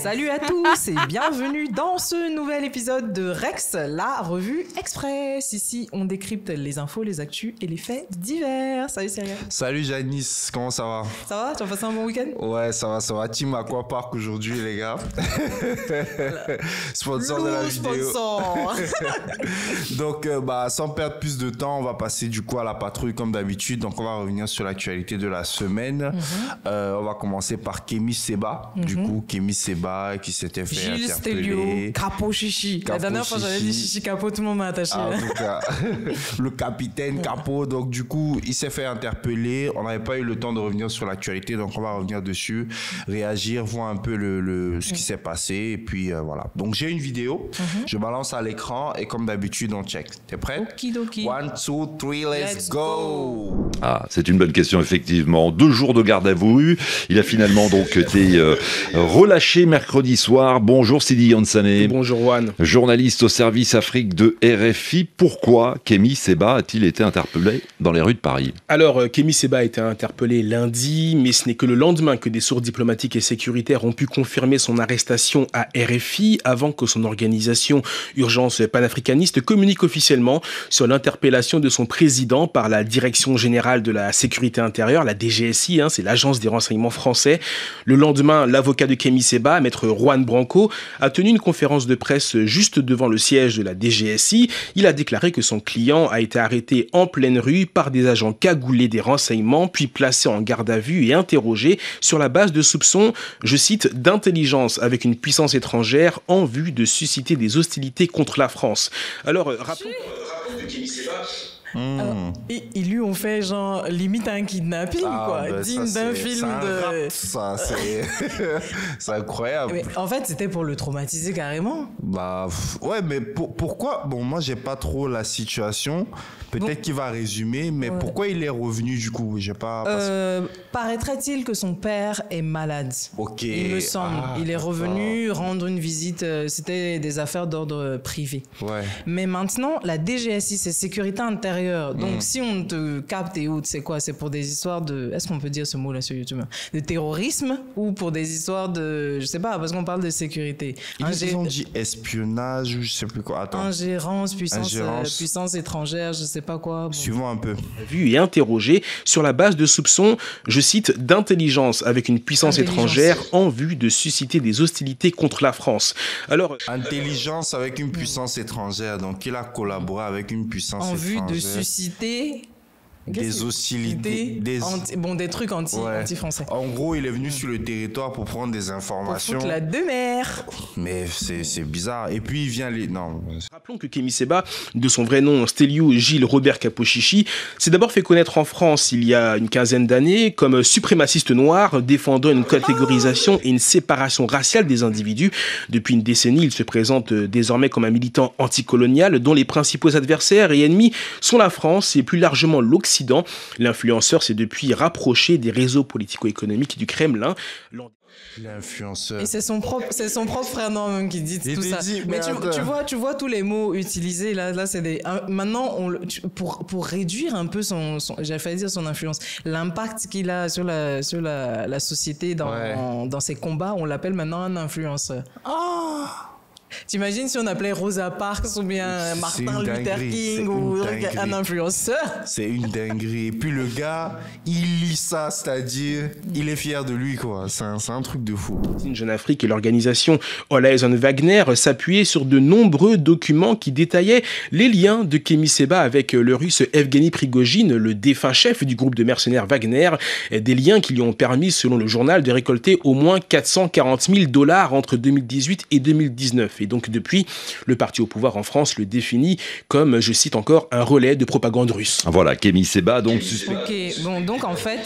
Salut à tous et bienvenue dans ce nouvel épisode de Rex, la revue Express. Ici, on décrypte les infos, les actus et les faits divers. Salut Cyril. Salut Janice, comment ça va? Ça va? Tu as passé un bon week-end? Ouais, ça va. Team Aquapark aujourd'hui, les gars. Sponsor de la vidéo. Sponsor. Donc, sans perdre plus de temps, on va passer du coup à la patrouille comme d'habitude. Donc, on va revenir sur l'actualité de la semaine. On va commencer par Kémy Séba. Du coup, Kémy Séba qui s'était fait Gilles interpeller. Stelio, Capo Chichi. La dernière fois, j'avais dit Chichi Capo, tout le monde m'a attaché. En tout cas, le capitaine Capo. Donc, du coup, il s'est fait interpeller. On n'avait pas eu le temps de revenir sur l'actualité. Donc, on va revenir dessus, réagir, voir un peu ce qui s'est passé. Et puis, voilà. Donc, j'ai une vidéo. Je balance à l'écran. Et comme d'habitude, on check. T'es prêt? Okidoki. 1, 2, 3, let's go! Ah, c'est une bonne question, effectivement. 2 jours de garde à vue. Il a finalement donc été relâché mercredi soir. Bonjour Sidi Yansane. Bonjour Juan. Journaliste au service Afrique de RFI. Pourquoi Kémy Séba a-t-il été interpellé dans les rues de Paris? Alors, Kémy Séba a été interpellé lundi, mais ce n'est que le lendemain que des sources diplomatiques et sécuritaires ont pu confirmer son arrestation à RFI avant que son organisation Urgence panafricaniste communique officiellement sur l'interpellation de son président par la Direction générale de la sécurité intérieure, la DGSI, c'est l'agence des renseignements français. Le lendemain, l'avocat de Kémy Séba, maître Juan Branco, a tenu une conférence de presse juste devant le siège de la DGSI. Il a déclaré que son client a été arrêté en pleine rue par des agents cagoulés des renseignements, puis placé en garde à vue et interrogé sur la base de soupçons, je cite, d'intelligence avec une puissance étrangère en vue de susciter des hostilités contre la France. Alors, rappelons que Kémy Séba... Alors, ils lui ont fait genre limite un kidnapping, digne d'un film de... Ça, c'est incroyable. Mais en fait, c'était pour le traumatiser carrément. Ouais, mais pourquoi? Bon, moi, j'ai pas trop la situation. Peut-être qu'il va résumer, mais pourquoi il est revenu du coup? J'ai pas. Paraîtrait-il que son père est malade. Ok. Il me semble. Il est revenu rendre une visite. C'était des affaires d'ordre privé. Ouais. Mais maintenant, la DGSI, c'est sécurité intérieure. Donc, si on te capte et autres, c'est quoi? C'est pour des histoires de. Est-ce qu'on peut dire ce mot-là sur YouTube? De terrorisme ou pour des histoires de. Je sais pas, parce qu'on parle de sécurité. Ils ont dit espionnage ou je sais plus quoi. Attends. Ingérence, puissance étrangère, je sais pas quoi. Bon. Suivons un peu. Vu et interrogé sur la base de soupçons, je cite, d'intelligence avec une puissance étrangère en vue de susciter des hostilités contre la France. Alors, intelligence avec une puissance étrangère, donc il a collaboré avec une puissance étrangère. En vue de susciter... des hostilités, des trucs anti-français. En gros, il est venu sur le territoire pour prendre des informations. Pour foutre la demeure. Mais c'est bizarre. Et puis il vient non. Rappelons que Kémy Séba, de son vrai nom Stelio Gilles Robert Capo-Chichi, s'est d'abord fait connaître en France il y a une quinzaine d'années comme suprémaciste noir, défendant une catégorisation et une séparation raciale des individus. Depuis une décennie, il se présente désormais comme un militant anticolonial dont les principaux adversaires et ennemis sont la France et plus largement l'Occident. L'influenceur s'est depuis rapproché des réseaux politico-économiques du Kremlin. L'influenceur. Et c'est son propre frère non même qui dit tout ça. Mais tu vois tous les mots utilisés là c'est des maintenant pour réduire un peu son j'ai failli dire son influence, l'impact qu'il a sur la société dans ses combats, on l'appelle maintenant un influenceur. T'imagines si on appelait Rosa Parks ou bien Martin Luther King ou un influenceur? C'est une dinguerie. Et puis le gars, il lit ça, c'est-à-dire, il est fier de lui, quoi. C'est un truc de fou. Jeune Afrique et l'organisation All Eyes on Wagner s'appuyaient sur de nombreux documents qui détaillaient les liens de Kémy Séba avec le russe Evgeny Prigojine, le défunt chef du groupe de mercenaires Wagner. Des liens qui lui ont permis, selon le journal, de récolter au moins 440 000 $ entre 2018 et 2019. Et donc depuis, le parti au pouvoir en France le définit comme, je cite encore, un relais de propagande russe. Voilà, Kémy Séba, donc suspect. Ok, bon, donc en fait,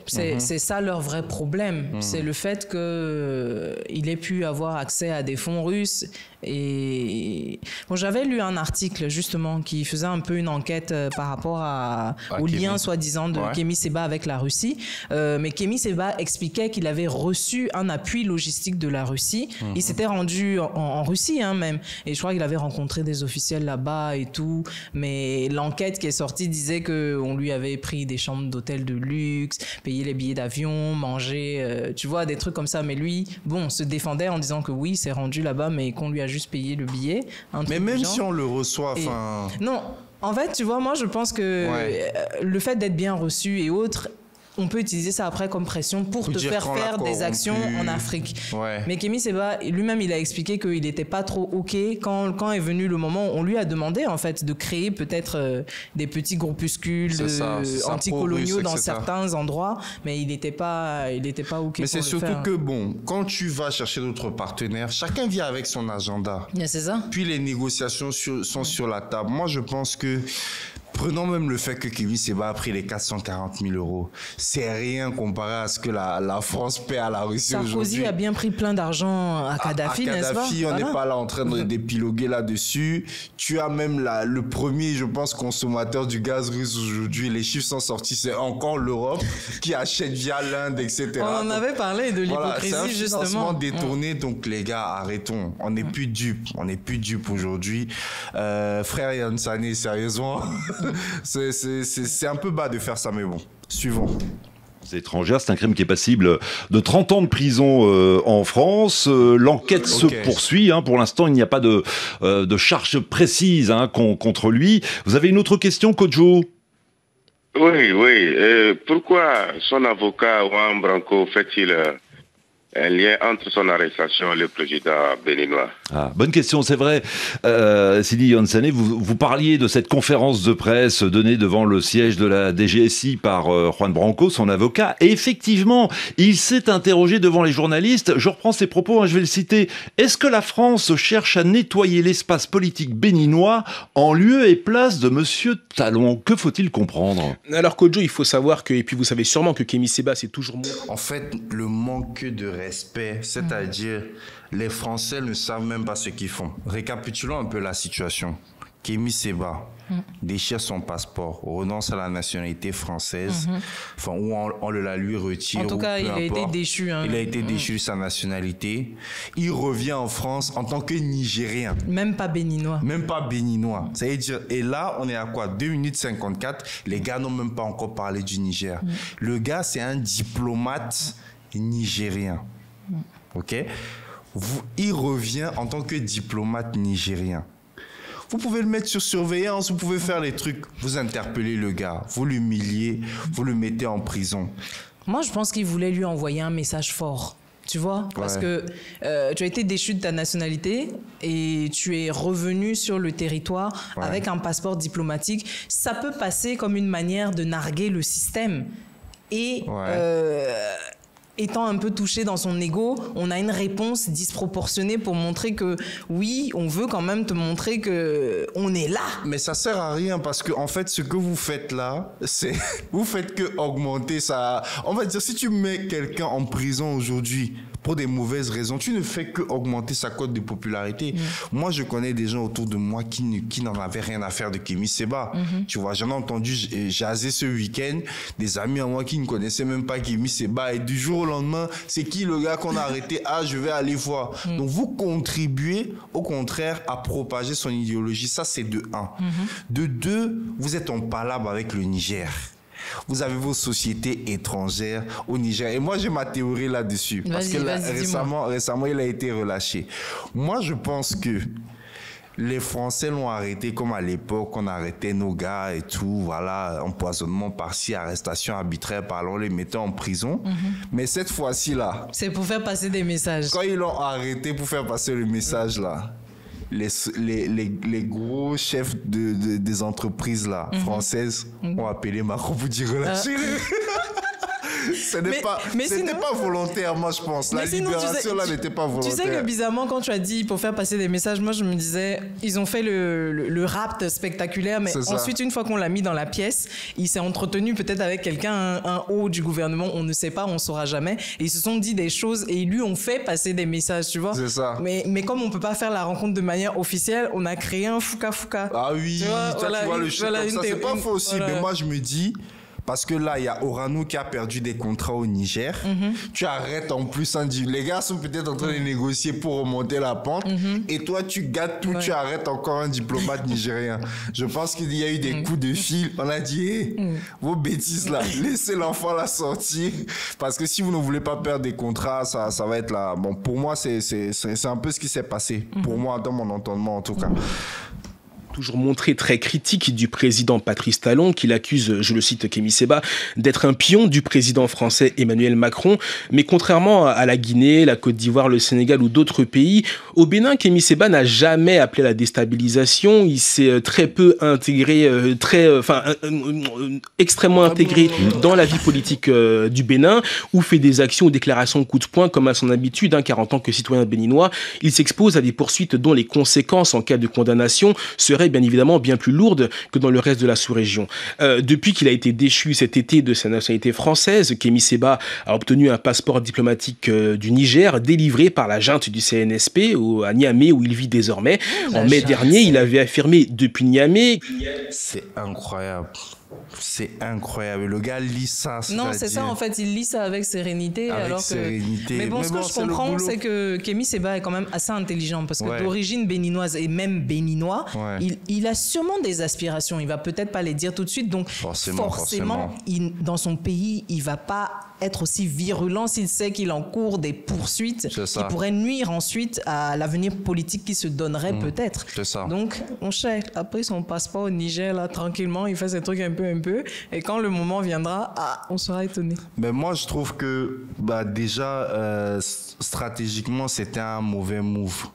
c'est ça leur vrai problème. C'est le fait qu'il ait pu avoir accès à des fonds russes Et bon, j'avais lu un article justement qui faisait un peu une enquête par rapport au lien soi-disant de Kémy Séba avec la Russie. Mais Kémy Séba expliquait qu'il avait reçu un appui logistique de la Russie. Il s'était rendu en Russie même. Et je crois qu'il avait rencontré des officiels là-bas et tout. Mais l'enquête qui est sortie disait qu'on lui avait pris des chambres d'hôtel de luxe, payé les billets d'avion, mangé, tu vois, des trucs comme ça. Mais lui, bon, se défendait en disant que oui, il s'est rendu là-bas, mais qu'on lui a juste payé le billet. Mais même si on le reçoit, enfin... Non, en fait, tu vois, moi, je pense que le fait d'être bien reçu et autres, on peut utiliser ça après comme pression pour te faire faire des actions en Afrique. Mais Kémy Séba, lui-même, il a expliqué qu'il n'était pas trop OK quand est venu le moment où on lui a demandé, en fait, de créer peut-être des petits groupuscules anticoloniaux dans certains endroits, mais il n'était pas OK. Mais c'est surtout que, bon, quand tu vas chercher d'autres partenaires, chacun vient avec son agenda. C'est ça. Puis les négociations sont sur la table. Moi, je pense que prenons même le fait que Kémy Séba a pris les 440 000 €. C'est rien comparé à ce que la France paie à la Russie aujourd'hui. Sarkozy a bien pris plein d'argent à Kadhafi, n'est-ce pas? On n'est pas là en train d'épiloguer là-dessus. Tu as même le premier, je pense, consommateur du gaz russe aujourd'hui. Les chiffres sont sortis. C'est encore l'Europe qui achète via l'Inde, etc. On en avait parlé de l'hypocrisie, c'est un justement. financement détourné. Donc, les gars, arrêtons. On n'est plus dupes. On n'est plus dupes aujourd'hui. Frère Yann Sané, sérieusement... C'est un peu bas de faire ça, mais bon, suivons. C'est étrangère, c'est un crime qui est passible de 30 ans de prison en France. L'enquête se poursuit. Pour l'instant, il n'y a pas de charge précise contre lui. Vous avez une autre question, Kodjo? Oui. Pourquoi son avocat, Juan Branco, fait-il un lien entre son arrestation et le président béninois? Bonne question, c'est vrai. Sidi Yansane, vous parliez de cette conférence de presse donnée devant le siège de la DGSI par Juan Branco, son avocat. Et effectivement, il s'est interrogé devant les journalistes. Je reprends ses propos, je vais le citer. Est-ce que la France cherche à nettoyer l'espace politique béninois en lieu et place de Monsieur Talon? Que faut-il comprendre? Alors, Kodjo, il faut savoir que, et puis vous savez sûrement que Kémy Séba, c'est toujours... En fait, le manque de respect, c'est-à-dire les Français ne savent même pas ce qu'ils font. Récapitulons un peu la situation. Kémy Séba déchire son passeport, renonce à la nationalité française, ou on la lui retire. En tout cas, il a été déchu. Il a été déchu de sa nationalité. Il revient en France en tant que Nigérien. Même pas béninois. Ça veut dire, et là, on est à quoi? 2 minutes 54. Les gars n'ont même pas encore parlé du Niger. Le gars, c'est un diplomate nigérien. OK? Il revient en tant que diplomate nigérien. Vous pouvez le mettre sur surveillance, vous pouvez faire les trucs. Vous interpellez le gars, vous l'humiliez, vous le mettez en prison. Moi, je pense qu'il voulait lui envoyer un message fort. Tu vois, parce que tu as été déchu de ta nationalité et tu es revenu sur le territoire avec un passeport diplomatique. Ça peut passer comme une manière de narguer le système. Et étant un peu touché dans son ego, on a une réponse disproportionnée pour montrer que oui, on veut quand même te montrer que on est là. Mais ça sert à rien parce que en fait, ce que vous faites là, c'est vous faites que augmenter ça. On va dire si tu mets quelqu'un en prison aujourd'hui pour des mauvaises raisons, tu ne fais que augmenter sa cote de popularité. Moi, je connais des gens autour de moi qui n'en avaient rien à faire de Kémy Séba. Tu vois, j'en ai entendu jaser ce week-end des amis à moi qui ne connaissaient même pas Kémy Séba et du jour au lendemain, c'est qui le gars qu'on a arrêté? Je vais aller voir. Donc, vous contribuez au contraire à propager son idéologie. Ça, c'est de 1. De 2, vous êtes en palabre avec le Niger. Vous avez vos sociétés étrangères au Niger. Et moi, j'ai ma théorie là-dessus. Parce que récemment, il a été relâché. Moi, je pense que les Français l'ont arrêté comme à l'époque, on arrêtait nos gars et tout. Voilà, empoisonnement par-ci, arrestation arbitraire, on les mettait en prison. Mais cette fois-ci, là... C'est pour faire passer des messages. Quand ils l'ont arrêté pour faire passer le message, là... Les gros chefs des entreprises là, françaises ont appelé Macron pour dire relâchez-le. C'était pas volontaire, moi, je pense. La libération, là, n'était pas volontaire. Tu sais que bizarrement, quand tu as dit pour faire passer des messages, moi, je me disais, ils ont fait le rapt spectaculaire, mais ensuite, une fois qu'on l'a mis dans la pièce, il s'est entretenu peut-être avec quelqu'un, un haut du gouvernement, on ne sait pas, on ne saura jamais. Et ils se sont dit des choses et ils lui ont fait passer des messages, tu vois. C'est ça. Mais comme on ne peut pas faire la rencontre de manière officielle, on a créé un fouka-fouka. Ah oui, tu vois le shit comme ça, c'est pas faux aussi. Mais moi, je me dis... Parce que là, il y a Orano qui a perdu des contrats au Niger. Tu arrêtes en plus. Les gars sont peut-être en train de négocier pour remonter la pente. Et toi, tu gâtes tout. Tu arrêtes encore un diplomate nigérien. Je pense qu'il y a eu des coups de fil. On a dit, vos bêtises là, laissez l'enfant la sortir. Parce que si vous ne voulez pas perdre des contrats, ça va être là. Bon, pour moi, c'est un peu ce qui s'est passé. Pour moi, dans mon entendement en tout cas. Toujours montré très critique du président Patrice Talon, qu'il accuse, je le cite, Kémy Séba, d'être un pion du président français Emmanuel Macron. Mais contrairement à la Guinée, la Côte d'Ivoire, le Sénégal ou d'autres pays, au Bénin, Kémy Séba n'a jamais appelé à la déstabilisation. Il s'est très peu intégré, extrêmement intégré dans la vie politique du Bénin, ou fait des actions ou déclarations coup de poing comme à son habitude, car en tant que citoyen béninois, il s'expose à des poursuites dont les conséquences en cas de condamnation seraient bien évidemment bien plus lourde que dans le reste de la sous-région. Depuis qu'il a été déchu cet été de sa nationalité française, Kémy Séba a obtenu un passeport diplomatique du Niger délivré par la junte du CNSP à Niamey où il vit désormais. En mai dernier, il avait affirmé depuis Niamey... C'est incroyable. C'est incroyable. Le gars lit ça. Non, c'est ça en fait. Il lit ça avec sérénité. Mais bon, ce que je comprends, c'est que Kémy Séba est quand même assez intelligent parce que d'origine béninoise et même béninois, il a sûrement des aspirations. Il va peut-être pas les dire tout de suite. Donc forcément. Dans son pays, il va pas être aussi virulent s'il sait qu'il encourt des poursuites qui pourraient nuire ensuite à l'avenir politique qui se donnerait peut-être. Donc, on cherche. Après son passeport au Niger, là, tranquillement, il fait ses trucs un peu. Et quand le moment viendra, on sera étonné. Mais moi, je trouve que déjà, stratégiquement, c'était un mauvais move.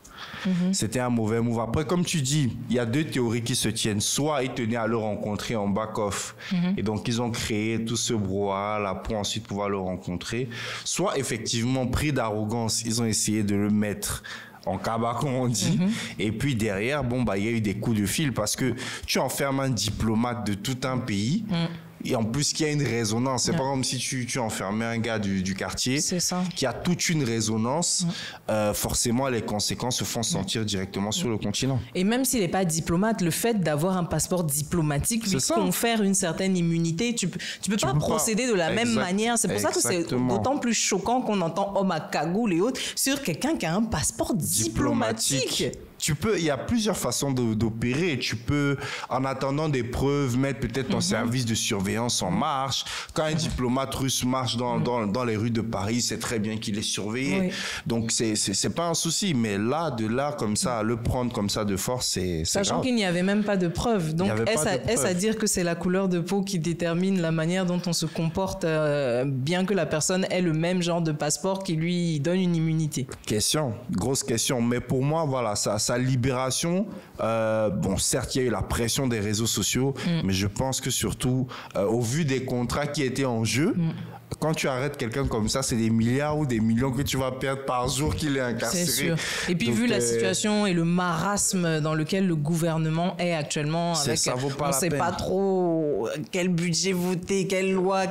C'était un mauvais move. Après, comme tu dis, il y a deux théories qui se tiennent. Soit ils tenaient à le rencontrer en back-off. Et donc, ils ont créé tout ce brouhaha-là pour ensuite pouvoir le rencontrer. Soit, effectivement, pris d'arrogance, ils ont essayé de le mettre en cabas, comme on dit. Et puis derrière, il y a eu des coups de fil parce que tu enfermes un diplomate de tout un pays. Et en plus, qu'il y a une résonance. C'est pas comme si tu enfermais un gars du quartier qui a toute une résonance. Forcément, les conséquences se font sentir directement sur le continent. Et même s'il n'est pas diplomate, le fait d'avoir un passeport diplomatique lui confère une certaine immunité. Tu peux pas procéder de la même manière. C'est pour ça que c'est d'autant plus choquant qu'on entend homme à cagoule et autres sur quelqu'un qui a un passeport diplomatique. Il y a plusieurs façons d'opérer. Tu peux, en attendant des preuves, mettre peut-être ton service de surveillance en marche. Quand un diplomate russe marche dans les rues de Paris, c'est très bien qu'il est surveillé. Donc, c'est pas un souci. Mais là, comme ça, le prendre comme ça de force, c'est sachant qu'il n'y avait même pas de preuves. Donc, est-ce à dire que c'est la couleur de peau qui détermine la manière dont on se comporte, bien que la personne ait le même genre de passeport qui lui donne une immunité? Grosse question. Mais pour moi, voilà, sa libération, certes, il y a eu la pression des réseaux sociaux, mais je pense que surtout, au vu des contrats qui étaient en jeu, quand tu arrêtes quelqu'un comme ça, c'est des milliards ou des millions que tu vas perdre par jour qu'il est incarcéré. C'est sûr. Et puis, vu la situation et le marasme dans lequel le gouvernement est actuellement, avec, on ne sait pas trop quel budget voter, quelle loi,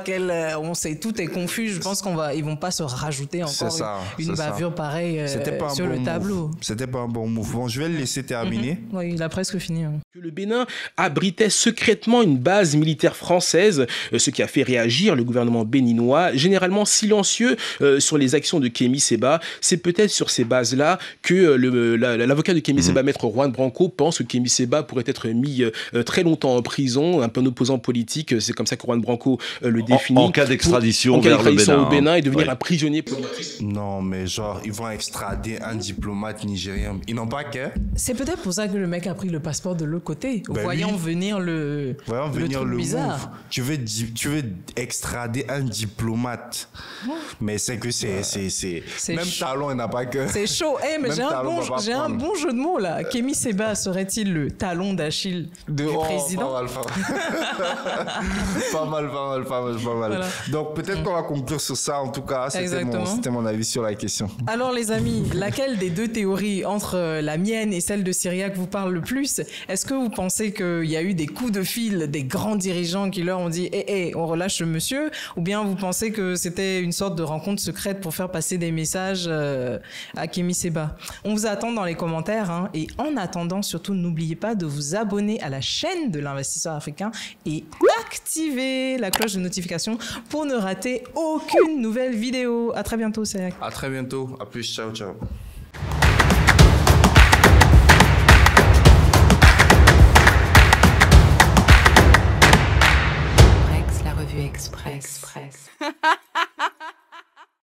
on sait, tout est confus. Je pense qu'ils vont pas se rajouter encore une bavure pareille sur le tableau. C'était pas un bon move. Bon, je vais le laisser terminer. Oui, il a presque fini. Que le Bénin abritait secrètement une base militaire française, ce qui a fait réagir le gouvernement béninois, généralement silencieux sur les actions de Kémy Séba. C'est peut-être sur ces bases-là que l'avocat de Kémy Séba, maître Juan Branco, pense que Kémy Séba pourrait être mis très longtemps en prison, un peu un opposant politique. C'est comme ça que Juan Branco le définit. En cas d'extradition vers le Bénin. Au Bénin et devenir un prisonnier politique. Non, mais genre, ils vont extrader un diplomate nigérien. Ils n'ont pas qu'à. C'est peut-être pour ça que le mec a pris le passeport de l'autre côté, voyant venir le truc bizarre. Move. Tu veux extrader un diplomate, mais c'est que c'est même chaud. Talon, il n'a pas que. C'est chaud. Mais j'ai un bon jeu de mots là. Kémy Séba serait-il le talon d'Achille du président? Pas mal. Voilà. Donc, peut-être qu'on va conclure sur ça. En tout cas, c'était mon avis sur la question. Alors, les amis, laquelle des deux théories, entre la mienne et celle de Cyriaque, vous parle le plus? Est-ce que vous pensez qu'il y a eu des coups de fil des grands dirigeants qui leur ont dit « on relâche ce monsieur » ou bien vous pensez que c'était une sorte de rencontre secrète pour faire passer des messages à Kémy Séba? On vous attend dans les commentaires. Hein, et en attendant, surtout, n'oubliez pas de vous abonner à la chaîne de l'Investisseur africain et activer la cloche de notification pour ne rater aucune nouvelle vidéo. À très bientôt, Cyriaque. À très bientôt. À plus. Ciao. La revue Express.